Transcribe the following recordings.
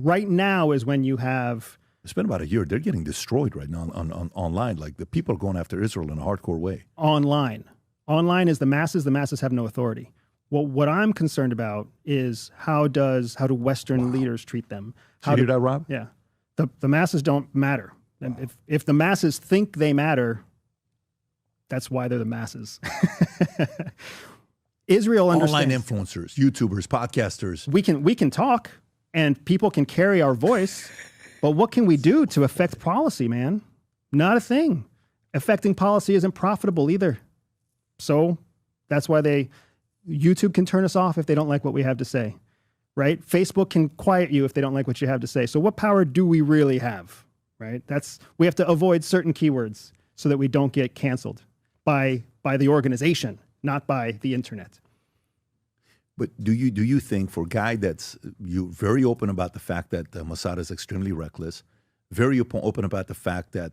Right now is when you have... It's been about a year. They're getting destroyed right now on online. Like the people are going after Israel in a hardcore way. Online. Online is the masses. The masses have no authority. Well, what I'm concerned about is how do Western leaders treat them? How do you hear that, Rob? Yeah. The masses don't matter. Wow. And if the masses think they matter, that's why they're the masses. Israel understands. Online influencers, YouTubers, podcasters. We can talk and people can carry our voice, but what can we do to affect policy, man? Not a thing. Affecting policy isn't profitable either. So that's why YouTube can turn us off if they don't like what we have to say, right? Facebook can quiet you if they don't like what you have to say. So what power do we really have, right? We have to avoid certain keywords so that we don't get canceled by the organization, not by the internet. But do you think, for a guy that's very open about the fact that Mossad is extremely reckless, very open about the fact that,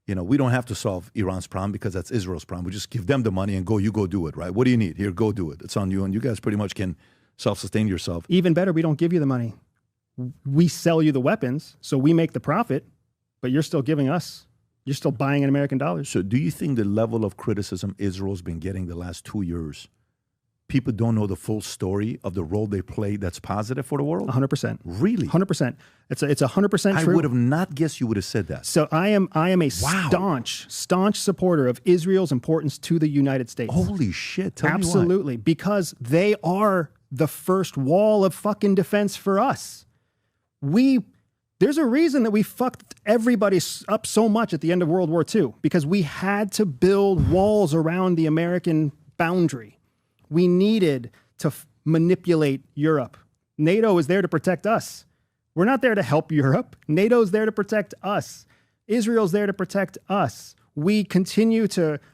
we don't have to solve Iran's problem because that's Israel's problem. We just give them the money and you go do it, right? What do you need? Here, go do it. It's on you. And you guys pretty much can self-sustain yourself. Even better, we don't give you the money. We sell you the weapons, so we make the profit, but you're still giving us. You're still buying in American dollars. So do you think the level of criticism Israel's been getting the last 2 years, people don't know the full story of the role they play that's positive for the world? 100%. Really? 100%. It's 100% true. I would have not guessed you would have said that. So I am a staunch supporter of Israel's importance to the United States. Holy shit. Tell me why. Absolutely. Because they are the first wall of fucking defense for us. There's a reason that we fucked everybody up so much at the end of World War II, because we had to build walls around the American boundary. We needed to manipulate Europe. NATO is there to protect us. We're not there to help Europe. NATO's there to protect us. Israel's there to protect us. We continue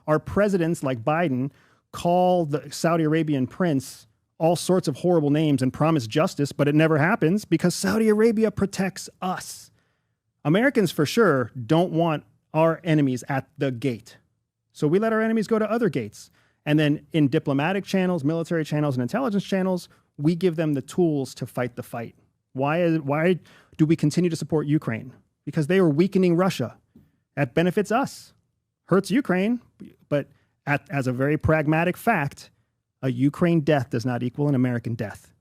our presidents like Biden call the Saudi Arabian prince all sorts of horrible names and promise justice, but it never happens because Saudi Arabia protects us. Americans for sure don't want our enemies at the gate. So we let our enemies go to other gates. And then in diplomatic channels, military channels, and intelligence channels, we give them the tools to fight the fight. Why do we continue to support Ukraine? Because they are weakening Russia. That benefits us. Hurts Ukraine, but as a very pragmatic fact, a Ukraine death does not equal an American death.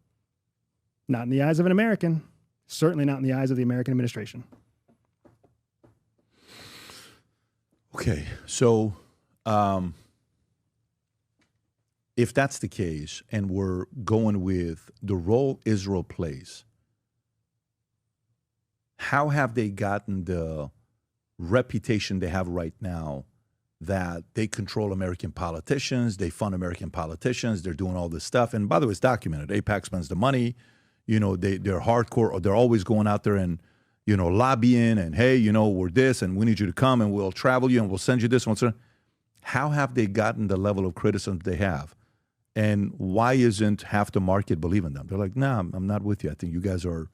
Not in the eyes of an American. Certainly not in the eyes of the American administration. Okay, so... if that's the case, and we're going with the role Israel plays, how have they gotten the reputation they have right now that they control American politicians, they fund American politicians, they're doing all this stuff? And by the way, it's documented. AIPAC spends the money. They're hardcore, or they're always going out there and, lobbying and, hey, we're this and we need you to come and we'll travel you and we'll send you this one. How have they gotten the level of criticism they have? And why isn't half the market believing them? They're like, nah, I'm not with you. I think you guys are,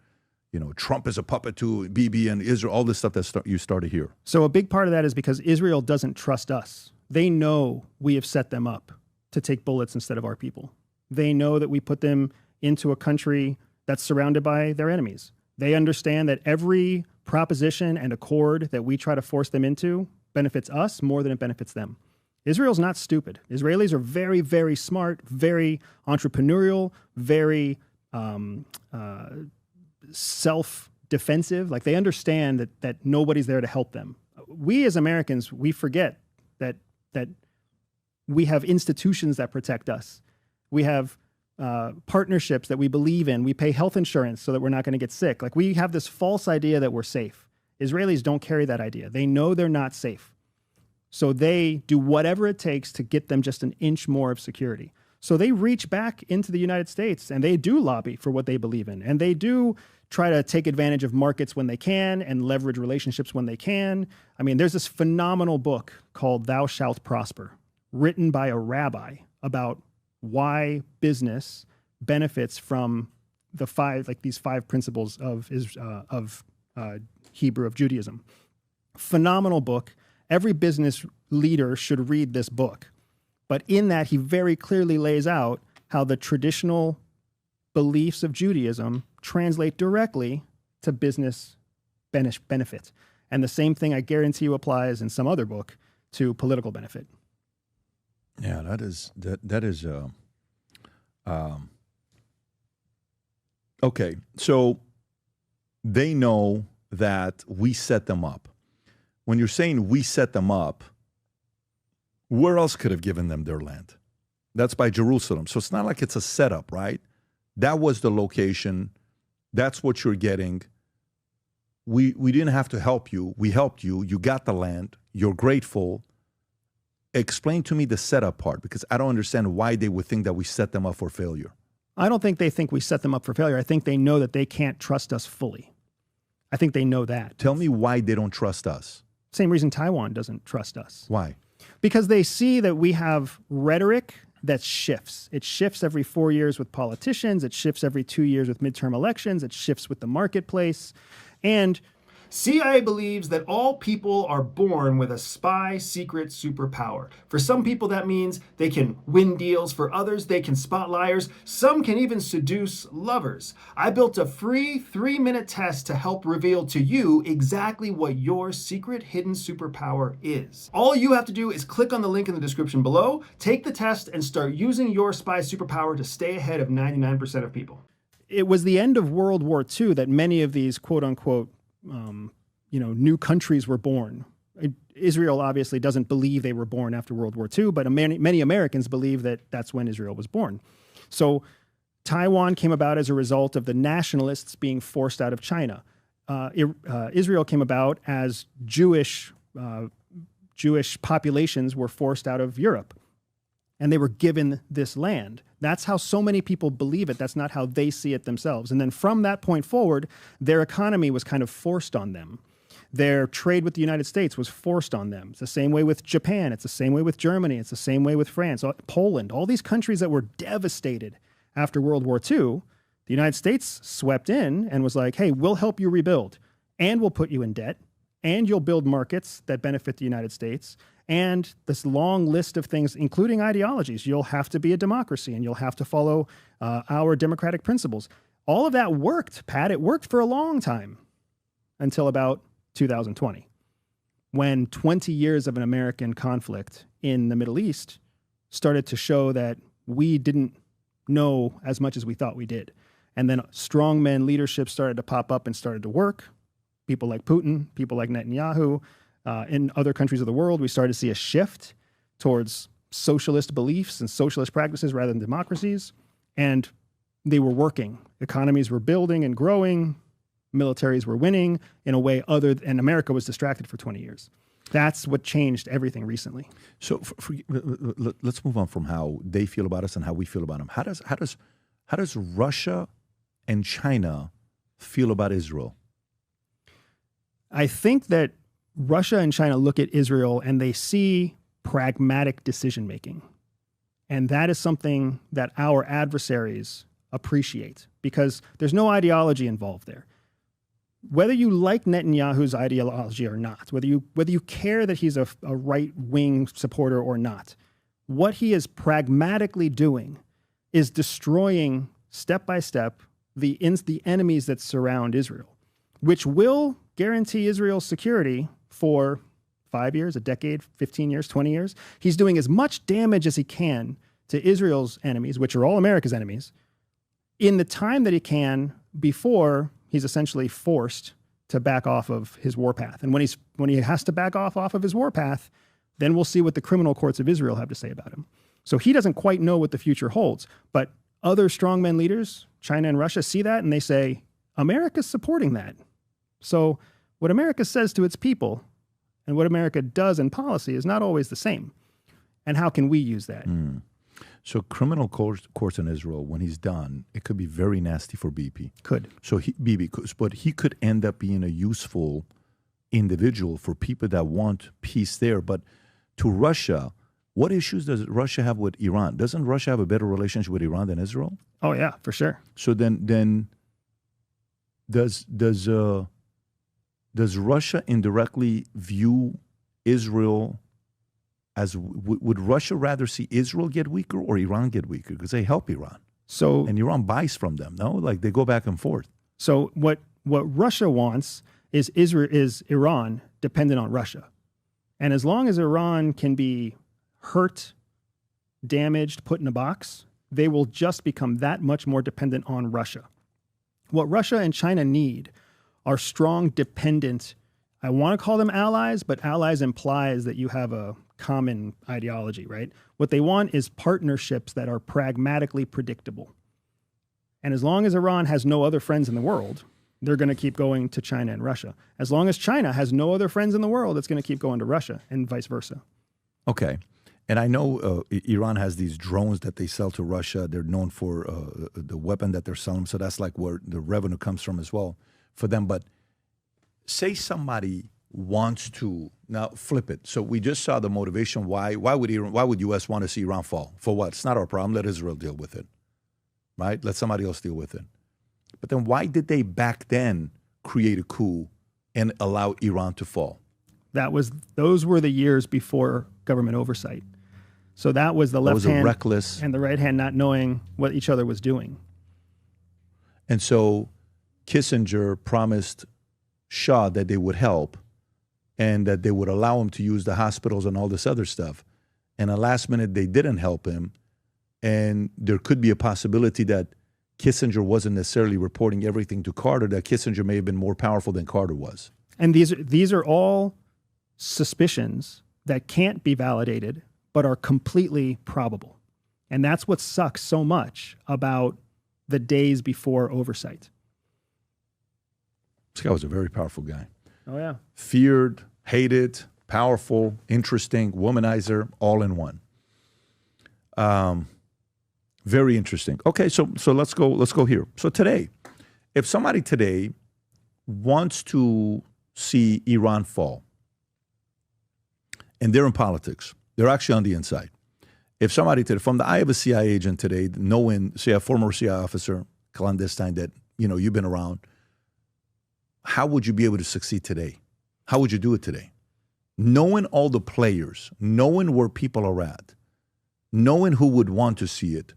Trump is a puppet to Bibi and Israel, all this stuff that you started here. So a big part of that is because Israel doesn't trust us. They know we have set them up to take bullets instead of our people. They know that we put them into a country that's surrounded by their enemies. They understand that every proposition and accord that we try to force them into benefits us more than it benefits them. Israel's not stupid. Israelis are very, very smart, very entrepreneurial, very self-defensive. Like they understand that nobody's there to help them. We as Americans, we forget that we have institutions that protect us. We have partnerships that we believe in. We pay health insurance so that we're not going to get sick. Like we have this false idea that we're safe. Israelis don't carry that idea. They know they're not safe. So they do whatever it takes to get them just an inch more of security. So they reach back into the United States and they do lobby for what they believe in. And they do try to take advantage of markets when they can and leverage relationships when they can. I mean, there's this phenomenal book called Thou Shalt Prosper, written by a rabbi about why business benefits from these five principles of Hebrew, of Judaism. Phenomenal book. Every business leader should read this book. But in that, he very clearly lays out how the traditional beliefs of Judaism translate directly to business benefit. And the same thing I guarantee you applies in some other book to political benefit. Yeah, that is okay. So they know that we set them up. When you're saying we set them up, where else could have given them their land? That's by Jerusalem. So it's not like it's a setup, right? That was the location. That's what you're getting. We didn't have to help you. We helped you. You got the land. You're grateful. Explain to me the setup part, because I don't understand why they would think that we set them up for failure. I don't think they think we set them up for failure. I think they know that they can't trust us fully. I think they know that. Tell me why they don't trust us. Same reason Taiwan doesn't trust us. Why? Because they see that we have rhetoric that shifts. It shifts every 4 years with politicians. It shifts every 2 years with midterm elections. It shifts with the marketplace. And CIA believes that all people are born with a spy secret superpower. For some people, that means they can win deals. For others, they can spot liars. Some can even seduce lovers. I built a free 3-minute test to help reveal to you exactly what your secret hidden superpower is. All you have to do is click on the link in the description below, take the test, and start using your spy superpower to stay ahead of 99% of people. it was the end of World War II that many of these quote unquote, new countries were born. Israel obviously doesn't believe they were born after World War II, but many Americans believe that that's when Israel was born. So Taiwan came about as a result of the nationalists being forced out of China. Israel came about as Jewish populations were forced out of Europe, and they were given this land. That's how so many people believe it. That's not how they see it themselves. And then from that point forward, their economy was kind of forced on them. Their trade with the United States was forced on them. It's the same way with Japan. It's the same way with Germany. It's the same way with France, Poland, all these countries that were devastated after World War II. The United States swept in and was like, hey, we'll help you rebuild, and we'll put you in debt, and you'll build markets that benefit the United States, and this long list of things, including ideologies. You'll have to be a democracy, and you'll have to follow our democratic principles. All of that worked, Pat. It worked for a long time until about 2020, when 20 years of an American conflict in the Middle East started to show that we didn't know as much as we thought we did. And then strongman leadership started to pop up and started to work. People like Putin, people like Netanyahu, in other countries of the world, we started to see a shift towards socialist beliefs and socialist practices rather than democracies. And they were working. Economies were building and growing. Militaries were winning in a way and America was distracted for 20 years. That's what changed everything recently. So let's move on from how they feel about us and how we feel about them. How does Russia and China feel about Israel? I think that Russia and China look at Israel and they see pragmatic decision making. And that is something that our adversaries appreciate because there's no ideology involved there. Whether you like Netanyahu's ideology or not, whether you care that he's a right-wing supporter or not, what he is pragmatically doing is destroying, step by step, the enemies that surround Israel, which will guarantee Israel's security for 5 years, a decade, 15 years, 20 years. He's doing as much damage as he can to Israel's enemies, which are all America's enemies, in the time that he can before he's essentially forced to back off of his warpath. And when he has to back off of his warpath, then we'll see what the criminal courts of Israel have to say about him. So he doesn't quite know what the future holds. But other strongman leaders, China and Russia, see that and they say, America's supporting that. So what America says to its people and what America does in policy is not always the same. And how can we use that? So criminal courts in Israel, when he's done, it could be very nasty for BP. Could. So but he could end up being a useful individual for people that want peace there. But to Russia, what issues does Russia have with Iran? Doesn't Russia have a better relationship with Iran than Israel? Oh yeah, for sure. So then does Russia indirectly view Israel as would Russia rather see Israel get weaker or Iran get weaker? Because they help Iran. So and Iran buys from them, no? Like they go back and forth. So what What Russia wants is Iran dependent on Russia. And as long as Iran can be hurt, damaged, put in a box, they will just become that much more dependent on Russia. What Russia and China need are strong, dependent, I want to call them allies, but allies implies that you have a common ideology, right? What they want is partnerships that are pragmatically predictable. And as long as Iran has no other friends in the world, they're going to keep going to China and Russia. As long as China has no other friends in the world, it's going to keep going to Russia and vice versa. Okay. And I know Iran has these drones that they sell to Russia. They're known for the weapon that they're selling. So that's like where the revenue comes from as well for them. But say somebody wants to now flip it. So we just saw the motivation. Why would U.S. want to see Iran fall? For what? It's not our problem. Let Israel deal with it. Right? Let somebody else deal with it. But then why did they back then create a coup and allow Iran to fall? Those were the years before government oversight. So that was the left hand reckless, and the right hand not knowing what each other was doing. And so Kissinger promised Shah that they would help and that they would allow him to use the hospitals and all this other stuff. And at the last minute, they didn't help him. And there could be a possibility that Kissinger wasn't necessarily reporting everything to Carter, that Kissinger may have been more powerful than Carter was. And these are all suspicions that can't be validated, but are completely probable. And that's what sucks so much about the days before oversight. This guy was a very powerful guy. Oh, yeah. Feared, hated, powerful, interesting, womanizer, all in one. Very interesting. Okay, so let's go here. So today, if somebody today wants to see Iran fall, and they're in politics, they're actually on the inside. If somebody today, from the eye of a CIA agent today, knowing, say, a former CIA officer, clandestine, that you've been around, how would you be able to succeed today? How would you do it today? Knowing all the players, knowing where people are at, knowing who would want to see it,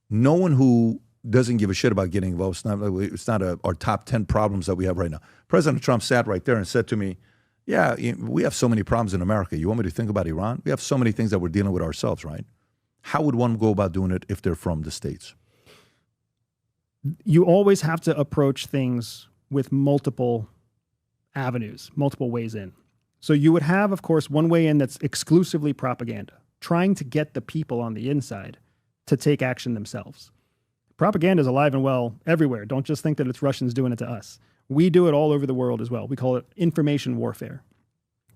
no one who doesn't give a shit about getting involved. It's not our top 10 problems that we have right now. President Trump sat right there and said to me, yeah, we have so many problems in America. You want me to think about Iran? We have so many things that we're dealing with ourselves, right? How would one go about doing it if they're from the States? You always have to approach things with multiple avenues, multiple ways in. So you would have, of course, one way in that's exclusively propaganda, trying to get the people on the inside to take action themselves. Propaganda is alive and well everywhere. Don't just think that it's Russians doing it to us. We do it all over the world as well. We call it information warfare.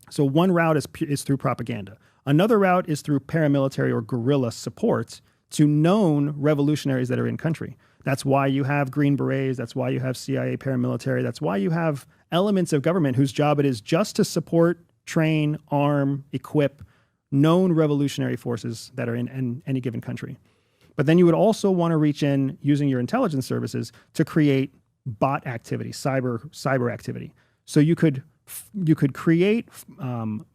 So one route is through propaganda. Another route is through paramilitary or guerrilla support to known revolutionaries that are in country. That's why you have Green Berets. That's why you have CIA paramilitary. That's why you have elements of government whose job it is just to support, train, arm, equip known revolutionary forces that are in any given country. But then you would also want to reach in using your intelligence services to create bot activity, cyber activity. So you could create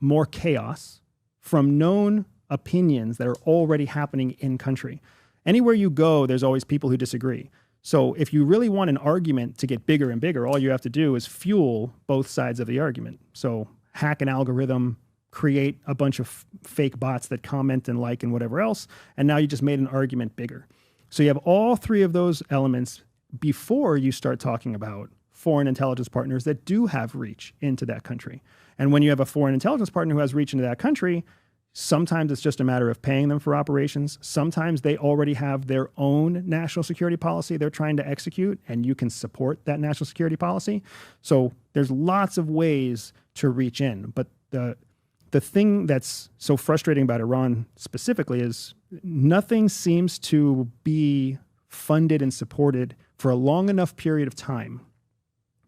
more chaos from known opinions that are already happening in country. Anywhere you go, there's always people who disagree. So if you really want an argument to get bigger and bigger, all you have to do is fuel both sides of the argument. So hack an algorithm, create a bunch of fake bots that comment and like and whatever else, and now you just made an argument bigger. So you have all three of those elements before you start talking about foreign intelligence partners that do have reach into that country. And when you have a foreign intelligence partner who has reach into that country, sometimes it's just a matter of paying them for operations. Sometimes they already have their own national security policy they're trying to execute, and you can support that national security policy. So there's lots of ways to reach in. But the thing that's so frustrating about Iran specifically is nothing seems to be funded and supported for a long enough period of time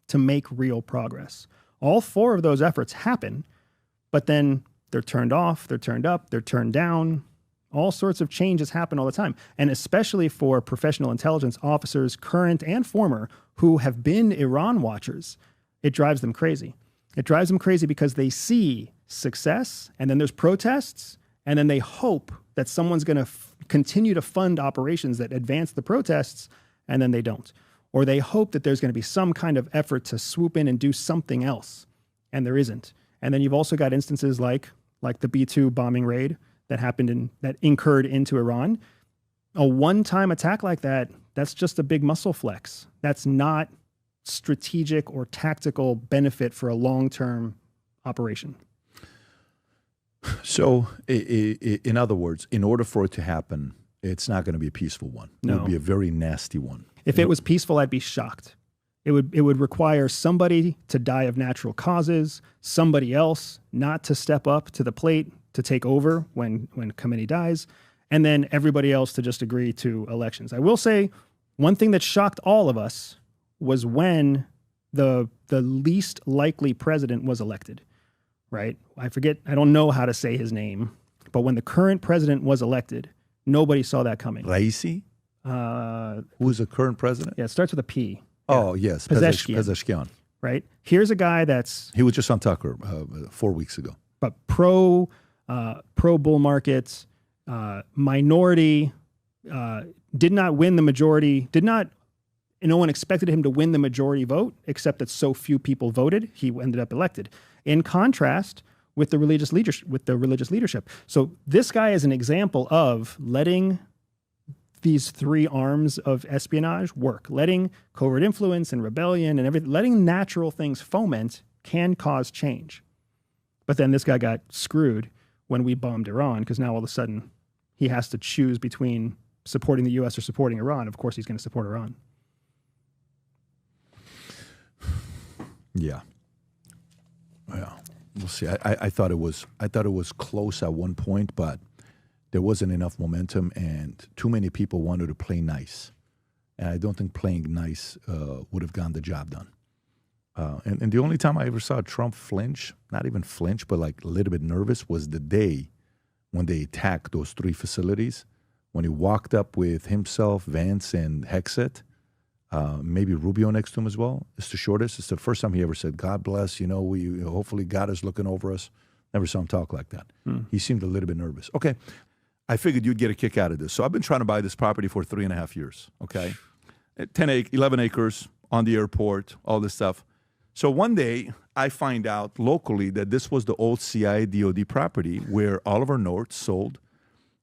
to make real progress. All four of those efforts happen, but then they're turned off, they're turned up, they're turned down. All sorts of changes happen all the time. And especially for professional intelligence officers, current and former, who have been Iran watchers, it drives them crazy. It drives them crazy because they see success, and then there's protests, and then they hope that someone's going to continue to fund operations that advance the protests, and then they don't. or they hope that there's going to be some kind of effort to swoop in and do something else, and there isn't. And then you've also got instances like the B-2 bombing raid that happened that incurred into Iran. A one-time attack like that, that's just a big muscle flex. That's not strategic or tactical benefit for a long-term operation. So, in other words, in order for it to happen, it's not going to be a peaceful one. No. It would be a very nasty one. If it was peaceful, I'd be shocked. It would require somebody to die of natural causes, somebody else not to step up to the plate to take over when Khamenei dies, and then everybody else to just agree to elections. I will say one thing that shocked all of us was when the least likely president was elected, right? I don't know how to say his name, but when the current president was elected, nobody saw that coming. Raisi? Who's the current president? Yeah, it starts with a P. Oh, yes. Pezeshkian. Right? Here's a guy He was just on Tucker 4 weeks ago. But pro bull markets, minority, did not win the majority, no one expected him to win the majority vote, except that so few people voted. He ended up elected. In contrast with the religious leadership. So this guy is an example of letting these three arms of espionage work, letting covert influence and rebellion and everything, letting natural things foment can cause change. But then this guy got screwed when we bombed Iran, because now all of a sudden he has to choose between supporting the U.S. or supporting Iran. Of course, he's going to support Iran. Yeah. We'll see. I thought it was close at one point, but there wasn't enough momentum, and too many people wanted to play nice. And I don't think playing nice would have gotten the job done. And the only time I ever saw Trump flinch, not even flinch, but like a little bit nervous, was the day when they attacked those three facilities, when he walked up with himself, Vance, and Hexet, maybe Rubio next to him as well. It's the shortest. It's the first time he ever said, God bless, hopefully God is looking over us. Never saw him talk like that. He seemed a little bit nervous. Okay. I figured you'd get a kick out of this. So I've been trying to buy this property for 3.5 years, okay? 11 acres on the airport, all this stuff. So one day I find out locally that this was the old CIA DOD property where all of our notes sold.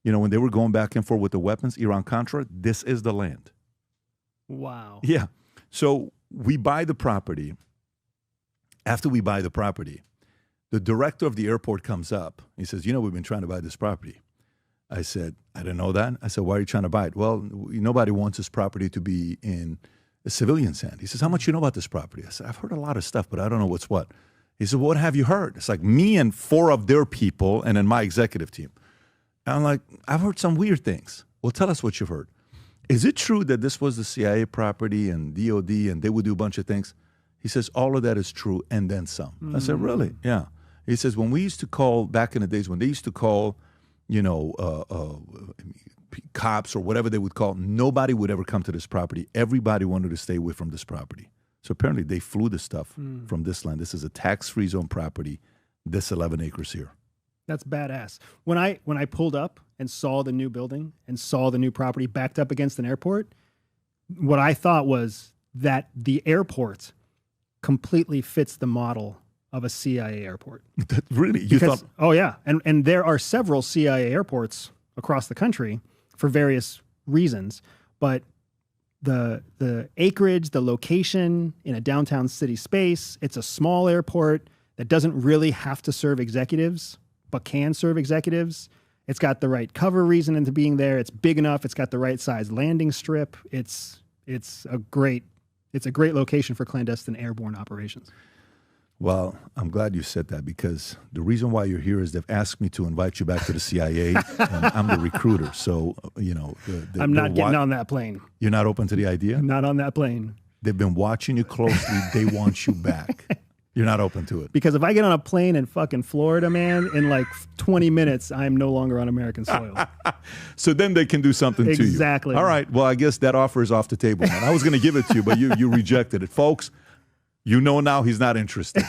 When they were going back and forth with the weapons, Iran-Contra, this is the land. Wow. Yeah. So we buy the property. After we buy the property, the director of the airport comes up. He says, we've been trying to buy this property. I said, I didn't know that. I said, why are you trying to buy it? Well, nobody wants this property to be in a civilian's hand. He says, how much you know about this property? I said, I've heard a lot of stuff, but I don't know what's what. He said, well, what have you heard? It's like me and 4 of their people and then my executive team. And I'm like, I've heard some weird things. Well, tell us what you've heard. Is it true that this was the CIA property and DOD and they would do a bunch of things? He says, all of that is true and then some. I said, really? Yeah. He says, when we used to call, back in the days when they used to call, cops or whatever they would call, nobody would ever come to this property. Everybody wanted to stay away from this property. So apparently they flew the stuff from this land. This is a tax-free zone property, this 11 acres here. That's badass. When I pulled up and saw the new building and saw the new property backed up against an airport, what I thought was that the airport completely fits the model of a CIA airport. Really? Oh, yeah. And there are several CIA airports across the country for various reasons, but the acreage, the location in a downtown city space, it's a small airport that doesn't really have to serve executives, but can serve executives. It's got the right cover reason into being there. It's big enough. It's got the right size landing strip. It's a great location for clandestine airborne operations. Well, I'm glad you said that, because the reason why you're here is they've asked me to invite you back to the CIA, and I'm the recruiter. So, I'm not getting on that plane. You're not open to the idea? I'm not on that plane. They've been watching you closely. They want you back. You're not open to it. Because if I get on a plane in fucking Florida, man, in like 20 minutes, I'm no longer on American soil. So then they can do something to you. Exactly. All right. Well, I guess that offer is off the table, man. I was going to give it to you, but you rejected it. Folks, now he's not interested.